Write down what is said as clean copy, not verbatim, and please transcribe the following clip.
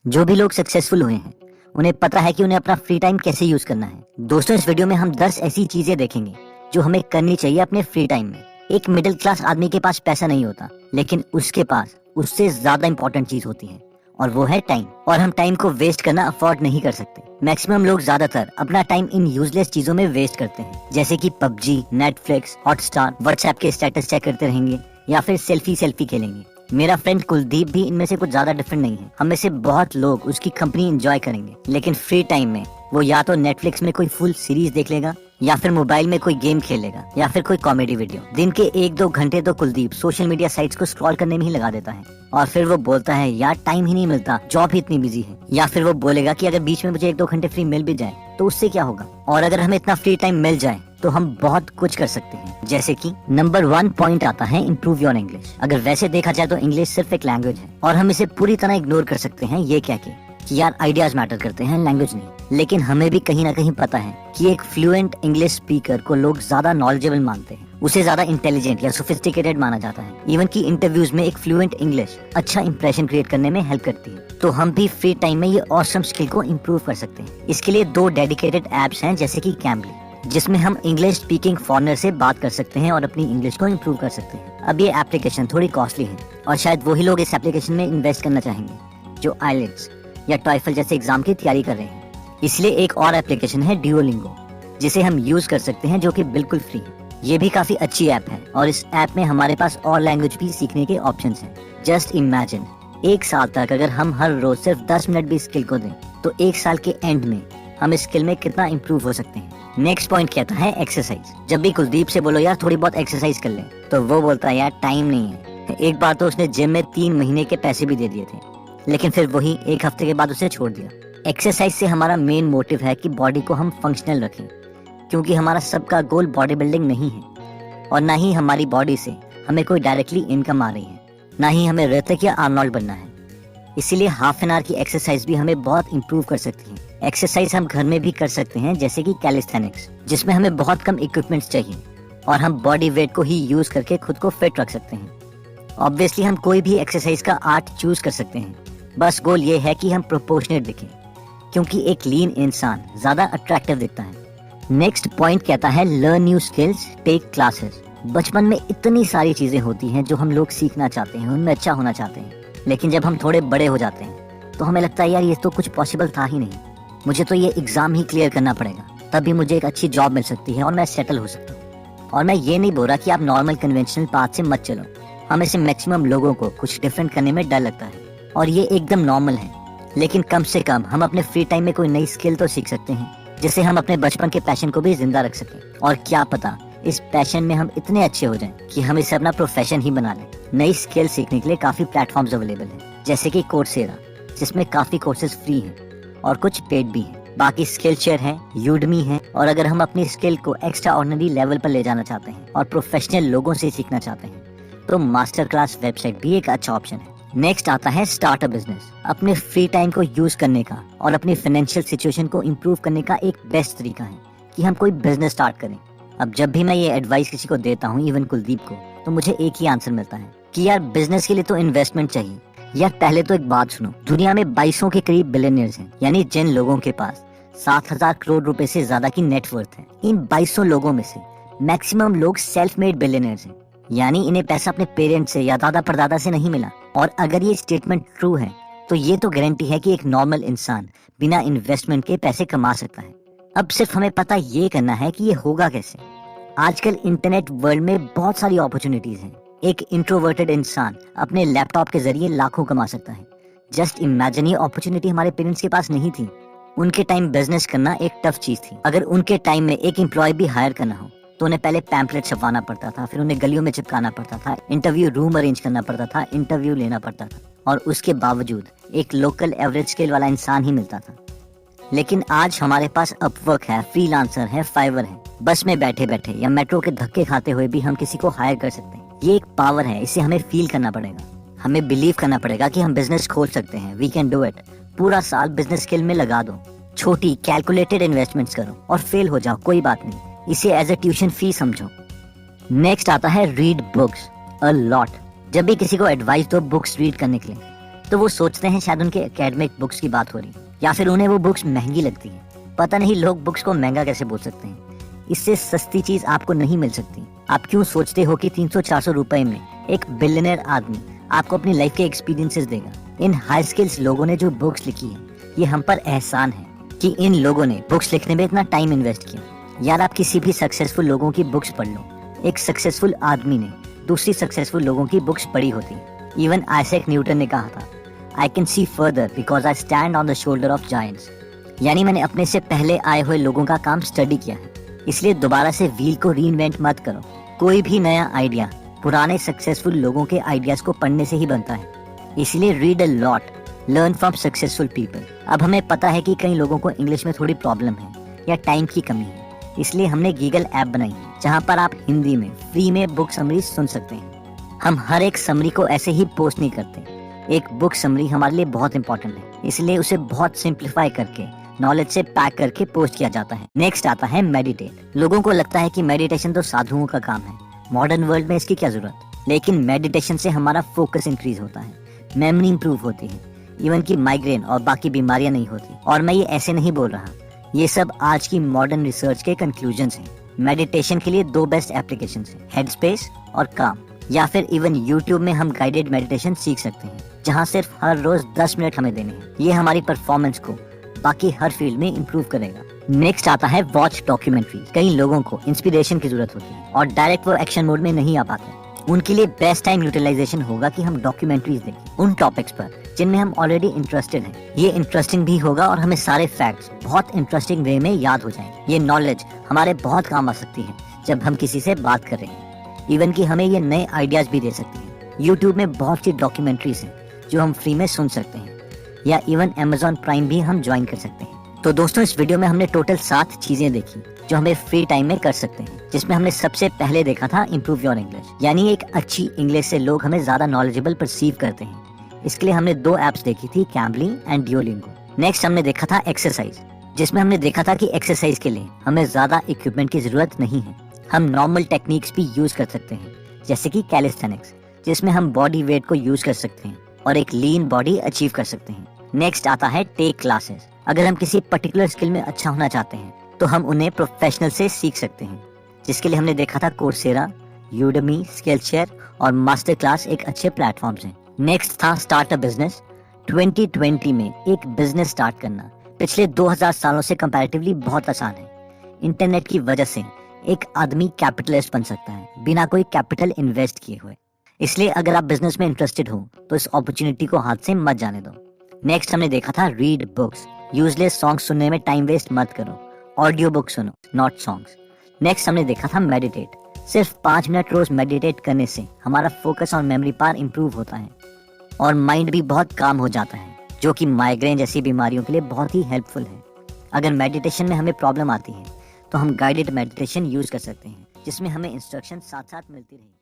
जो भी लोग सक्सेसफुल हुए हैं उन्हें पता है कि उन्हें अपना फ्री टाइम कैसे यूज करना है। दोस्तों, इस वीडियो में हम 10 ऐसी चीजें देखेंगे जो हमें करनी चाहिए अपने फ्री टाइम में। एक मिडिल क्लास आदमी के पास पैसा नहीं होता, लेकिन उसके पास उससे ज्यादा इंपॉर्टेंट चीज होती है और वो है टाइम। और हम टाइम को वेस्ट करना अफोर्ड नहीं कर सकते। मैक्सिमम लोग ज्यादातर अपना टाइम इन यूजलेस चीजों में वेस्ट करते हैं, जैसे कि पबजी, नेटफ्लिक्स, हॉटस्टार, व्हाट्सएप के स्टेटस चेक करते रहेंगे या फिर सेल्फी खेलेंगे। मेरा फ्रेंड कुलदीप भी इनमें से कुछ ज्यादा डिफरेंट नहीं है। हम में से बहुत लोग उसकी कंपनी एंजॉय करेंगे, लेकिन फ्री टाइम में वो या तो नेटफ्लिक्स में कोई फुल सीरीज देख लेगा, या फिर मोबाइल में कोई गेम खेलेगा, या फिर कोई कॉमेडी वीडियो। दिन के 1-2 घंटे तो कुलदीप सोशल मीडिया साइट्स को स्क्रॉल करने में ही लगा देता है। और फिर वो बोलता है यार टाइम ही नहीं मिलता, जॉब ही इतनी बिजी है। या फिर वो बोलेगा कि अगर बीच में मुझे 1-2 घंटे फ्री मिल भी जाए तो उससे क्या होगा। और अगर हमें इतना फ्री टाइम मिल जाए तो हम बहुत कुछ कर सकते हैं। जैसे कि नंबर 1 पॉइंट आता है इम्प्रूव योर इंग्लिश। अगर वैसे देखा जाए तो इंग्लिश सिर्फ एक लैंग्वेज है और हम इसे पूरी तरह इग्नोर कर सकते हैं ये कह के कि यार आइडियाज मैटर करते हैं, लैंग्वेज नहीं। लेकिन हमें भी कहीं ना कहीं पता है कि एक फ्लुएंट इंग्लिश स्पीकर को लोग ज्यादा नॉलेजेबल मानते हैं, उसे ज्यादा इंटेलिजेंट या सोफिस्टिकेटेड माना जाता है। इवन की इंटरव्यूज में एक फ्लुएंट इंग्लिश अच्छा इंप्रेशन क्रिएट करने में हेल्प करती है। तो हम भी फ्री टाइम में ये ऑसम स्किल को इम्प्रूव कर सकते हैं। इसके लिए 2 डेडिकेटेड एप्स हैं, जैसे कि कैम्बली, जिसमें हम इंग्लिश स्पीकिंग फॉरेनर से बात कर सकते हैं और अपनी इंग्लिश को इम्प्रूव कर सकते हैं। अब ये एप्लीकेशन थोड़ी कॉस्टली है और शायद वही लोग इस एप्लीकेशन में इन्वेस्ट करना चाहेंगे जो आइलेट्स या टॉयफल जैसे एग्जाम की तैयारी कर रहे हैं। इसलिए एक और एप्लीकेशन है ड्यूओलिंगो, जिसे हम यूज कर सकते हैं, जो कि बिल्कुल फ्री है। ये भी काफी अच्छी ऐप है और इस ऐप में हमारे पास और लैंग्वेज भी सीखने के ऑप्शंस हैं। जस्ट इमेजिन, 1 साल तक अगर हम हर रोज सिर्फ 10 मिनट भी स्किल को दें तो 1 साल के एंड में हम इस स्किल में कितना इम्प्रूव हो सकते हैं। नेक्स्ट पॉइंट कहता है एक्सरसाइज। जब भी कुलदीप से बोलो यार थोड़ी बहुत एक्सरसाइज कर ले, तो वो बोलता है यार टाइम नहीं है। एक बार तो उसने जिम में 3 महीने के पैसे भी दे दिए थे, लेकिन फिर वही 1 हफ्ते के बाद उसे छोड़ दिया। एक्सरसाइज से हमारा मेन मोटिव है कि बॉडी को हम फंक्शनल रखें, क्योंकि हमारा सबका गोल बॉडी बिल्डिंग नहीं है और ना ही हमारी बॉडी से हमें कोई डायरेक्टली इनकम आ रही है, ना ही हमें ऋतिक या आर्नोल्ड बनना है। इसीलिए हाफ एन आवर की एक्सरसाइज भी हमें बहुत इंप्रूव कर सकती है। एक्सरसाइज हम घर में भी कर सकते हैं, जैसे कि कैलिस्थेनिक्स, जिसमें हमें बहुत कम इक्विपमेंट्स चाहिए और हम बॉडी वेट को ही यूज करके खुद को फिट रख सकते हैं। ऑब्वियसली हम कोई भी एक्सरसाइज का आर्ट चूज कर सकते हैं, बस गोल ये है कि हम प्रोपोर्शनेट दिखें, क्योंकि एक लीन इंसान ज्यादा अट्रैक्टिव दिखता है। नेक्स्ट पॉइंट कहता है learn new skills, take classes. बचपन में इतनी सारी चीजें होती हैं जो हम लोग सीखना चाहते हैं, उनमें अच्छा होना चाहते हैं, लेकिन जब हम थोड़े बड़े हो जाते हैं तो हमें लगता है यार ये तो कुछ पॉसिबल था ही नहीं, मुझे तो ये एग्जाम ही क्लियर करना पड़ेगा, तभी मुझे एक अच्छी जॉब मिल सकती है और मैं सेटल हो सकता हूँ। और मैं ये नहीं बोल रहा कि आप नॉर्मल कन्वेंशनल पाथ से मत चलो। हमें से मैक्सिमम लोगों को कुछ डिफरेंट करने में डर लगता है और ये एकदम नॉर्मल है, लेकिन कम से कम हम अपने फ्री टाइम में कोई नई स्किल तो सीख सकते हैं, जिससे हम अपने बचपन के पैशन को भी जिंदा रख सकें। और क्या पता इस पैशन में हम इतने अच्छे हो जाएं कि हम इसे अपना प्रोफेशन ही बना लें। नई स्किल सीखने के लिए काफी प्लेटफॉर्म्स अवेलेबल हैं, जैसे कि कोर्सेरा, जिसमें काफी कोर्सेज फ्री हैं और कुछ पेड भी हैं। बाकी स्किलशेयर है, यूडमी है, और अगर हम अपनी स्किल को एक्स्ट्रा ऑर्डिनरी लेवल पर ले जाना चाहते हैं और प्रोफेशनल लोगों से सीखना चाहते हैं तो मास्टर क्लास वेबसाइट भी एक अच्छा ऑप्शन है। नेक्स्ट आता है स्टार्ट अ बिजनेस। अपने फ्री टाइम को यूज करने का और अपनी फाइनेंशियल सिचुएशन को इम्प्रूव करने का एक बेस्ट तरीका है कि हम कोई बिजनेस स्टार्ट करें। अब जब भी मैं ये एडवाइस किसी को देता हूँ, इवन कुलदीप को, तो मुझे एक ही आंसर मिलता है कि यार बिजनेस के लिए तो इन्वेस्टमेंट चाहिए। यार पहले तो एक बात सुनो, दुनिया में 2200 के करीब बिलियनियर्स हैं, यानी जिन लोगों के पास 7,000 करोड़ रुपए से ज्यादा की नेटवर्थ है। इन 2200 लोगों में से मैक्सिमम लोग सेल्फ मेड बिलियनियर्स हैं, यानी इन्हें पैसा अपने पेरेंट्स से या दादा परदादा से नहीं मिला। और अगर ये स्टेटमेंट ट्रू है तो ये तो गारंटी है कि एक नॉर्मल इंसान बिना इन्वेस्टमेंट के पैसे कमा सकता है। अब सिर्फ हमें पता ये करना है कि ये होगा कैसे। आजकल इंटरनेट वर्ल्ड में बहुत सारी अपॉर्चुनिटीज हैं। एक इंट्रोवर्टेड इंसान अपने लैपटॉप के जरिए लाखों कमा सकता है। जस्ट इमेजिन, ये अपॉर्चुनिटी हमारे पेरेंट्स के पास नहीं थी। उनके टाइम बिजनेस करना एक टफ चीज थी। अगर उनके टाइम में एक एम्प्लॉय भी हायर करना हो तो उन्हें पहले पैम्पलेट छपवाना पड़ता था, फिर उन्हें गलियों में चिपकाना पड़ता था, इंटरव्यू रूम अरेंज करना पड़ता था, इंटरव्यू लेना पड़ता था, और उसके बावजूद एक लोकल एवरेज स्केल वाला इंसान ही मिलता था। लेकिन आज हमारे पास अपवर्क है, फ्रीलांसर है, फाइवर है। बस में बैठे बैठे या मेट्रो के धक्के खाते हुए भी हम किसी को हायर कर सकते हैं। ये एक पावर है, इसे हमें फील करना पड़ेगा। हमें बिलीव करना पड़ेगा कि हम बिजनेस खोल सकते हैं। We can do it. पूरा साल बिजनेस स्किल में लगा दो, छोटी कैलकुलेटेड इन्वेस्टमेंट्स करो और फेल हो जाओ, कोई बात नहीं, इसे एज ए ट्यूशन फी समझो। नेक्स्ट आता है रीड बुक्स अ लॉट। जब भी किसी को एडवाइस दो बुक्स रीड करने के लिए तो वो सोचते हैं शायद उनके एकेडमिक बुक्स की बात हो रही है, या फिर उन्हें वो बुक्स महंगी लगती है। पता नहीं लोग बुक्स को महंगा कैसे बोल सकते हैं। इससे सस्ती चीज आपको नहीं मिल सकती। आप क्यों सोचते हो कि 300-400 रुपए में एक बिलियनर आदमी आपको अपनी लाइफ के एक्सपीरियंसेस देगा। इन हाई स्किल्स लोगों ने जो बुक्स लिखी है, ये हम पर एहसान है कि इन लोगों ने बुक्स लिखने में इतना टाइम इन्वेस्ट किया। यार आप किसी भी सक्सेसफुल लोगों की बुक्स पढ़ लो। एक सक्सेसफुल आदमी ने दूसरी सक्सेसफुल लोगों की बुक्स पढ़ी होती। इवन आइजैक न्यूटन ने कहा था, I can see further because I stand on the shoulder of giants. यानी मैंने अपने से पहले आए हुए लोगों का काम स्टडी किया है, इसलिए दोबारा से व्हील को रीइन्वेंट मत करो। कोई भी नया आइडिया पुराने सक्सेसफुल लोगों के आइडियाज को पढ़ने से ही बनता है। इसलिए read a lot, learn from successful people. अब हमें पता है कि कई लोगों को इंग्लिश में थोड़ी प्रॉब्लम है या टाइम की कमी है, इसलिए हमने गीगल ऐप बनाई है जहाँ पर आप हिंदी में फ्री में बुक समरी सुन सकते हैं। हम हर एक समरी को ऐसे ही पोस्ट नहीं करते। एक बुक समरी हमारे लिए बहुत इंपॉर्टेंट है, इसलिए उसे बहुत सिंप्लीफाई करके नॉलेज से पैक करके पोस्ट किया जाता है। नेक्स्ट आता है मेडिटेट। लोगों को लगता है कि मेडिटेशन तो साधुओं का काम है, मॉडर्न वर्ल्ड में इसकी क्या जरूरत। लेकिन मेडिटेशन से हमारा फोकस इंक्रीज होता है, मेमोरी इंप्रूव होती है, इवन की माइग्रेन और बाकी बीमारियां नहीं होती। और मैं ये ऐसे नहीं बोल रहा, ये सब आज की मॉडर्न रिसर्च के कंक्लूजन्स हैं। मेडिटेशन के लिए 2 बेस्ट एप्लीकेशंस हैं, हेडस्पेस और काम। या फिर इवन यूट्यूब में हम गाइडेड मेडिटेशन सीख सकते हैं, जहाँ सिर्फ हर रोज 10 मिनट हमें देने हैं। ये हमारी परफॉर्मेंस को बाकी हर फील्ड में इंप्रूव करेगा। नेक्स्ट आता है वॉच डॉक्यूमेंट्री। कई लोगों को इंस्पिरेशन की जरूरत होती है और डायरेक्ट वो एक्शन मोड में नहीं आ पाते। उनके लिए बेस्ट टाइम यूटिलाइजेशन होगा कि हम डॉक्यूमेंट्रीज देखें उन टॉपिक्स पर जिनमें हम ऑलरेडी इंटरेस्टेड हैं। ये इंटरेस्टिंग भी होगा और हमें सारे फैक्ट्स बहुत इंटरेस्टिंग वे में याद हो जाएंगे। ये नॉलेज हमारे बहुत काम आ सकती है जब हम किसी से बात कर रहे हैं। इवन कि हमें ये नए आइडियाज भी दे सकती है। यूट्यूब में बहुत सी डॉक्यूमेंट्रीज हैं जो हम फ्री में सुन सकते हैं, या इवन Amazon प्राइम भी हम ज्वाइन कर सकते हैं। तो दोस्तों इस वीडियो में हमने टोटल 7 चीजें देखी जो हमें फ्री टाइम में कर सकते हैं, जिसमें हमने सबसे पहले देखा था इम्प्रूव योर इंग्लिश, यानी एक अच्छी इंग्लिश से लोग हमें ज्यादा नॉलेजेबल परसीव करते हैं। इसके लिए हमने 2 एप्स देखी थी, कैम्बली एंड ड्यूओलिंगो। नेक्स्ट हमने देखा था एक्सरसाइज, जिसमें हमने देखा था कि एक्सरसाइज के लिए हमें ज्यादा इक्विपमेंट की जरूरत नहीं है। हम नॉर्मल टेक्निक्स भी यूज कर सकते हैं, जैसे कि कैलिस्थेनिक्स, जिसमें हम बॉडी वेट को यूज कर सकते हैं और एक लीन बॉडी अचीव कर सकते हैं। नेक्स्ट आता है टेक क्लासेस। अगर हम किसी पर्टिकुलर स्किल में अच्छा होना चाहते हैं तो हम उन्हें प्रोफेशनल से सीख सकते हैं, जिसके लिए हमने देखा था कोर्सेरा, यूडेमी, स्किलशेयर और मास्टर क्लास एक अच्छे प्लेटफॉर्म्स हैं। नेक्स्ट था स्टार्ट अ बिजनेस। 2020 में एक बिजनेस स्टार्ट करना पिछले 2000 सालों से कंपैरेटिवली बहुत आसान है। इंटरनेट की वजह से एक आदमी कैपिटलिस्ट बन सकता है बिना कोई कैपिटल इन्वेस्ट किए हुए। इसलिए अगर आप बिजनेस में इंटरेस्टेड हो तो इस अपॉर्चुनिटी को हाथ से मत जाने दो। नेक्स्ट हमने देखा था रीड बुक्स। यूजलेस सॉन्ग्स सुनने में टाइम वेस्ट मत करो, ऑडियो बुक सुनो, नॉट सॉन्ग्स। नेक्स्ट हमने देखा था मेडिटेट। सिर्फ 5 मिनट रोज मेडिटेट करने से हमारा फोकस और मेमोरी पावर इंप्रूव होता है और माइंड भी बहुत काम हो जाता है, जो कि माइग्रेन जैसी बीमारियों के लिए बहुत ही हेल्पफुल है। अगर मेडिटेशन में हमें प्रॉब्लम आती है तो हम गाइडेड मेडिटेशन यूज कर सकते हैं, जिसमें हमें इंस्ट्रक्शन साथ साथ मिलती रहेगी।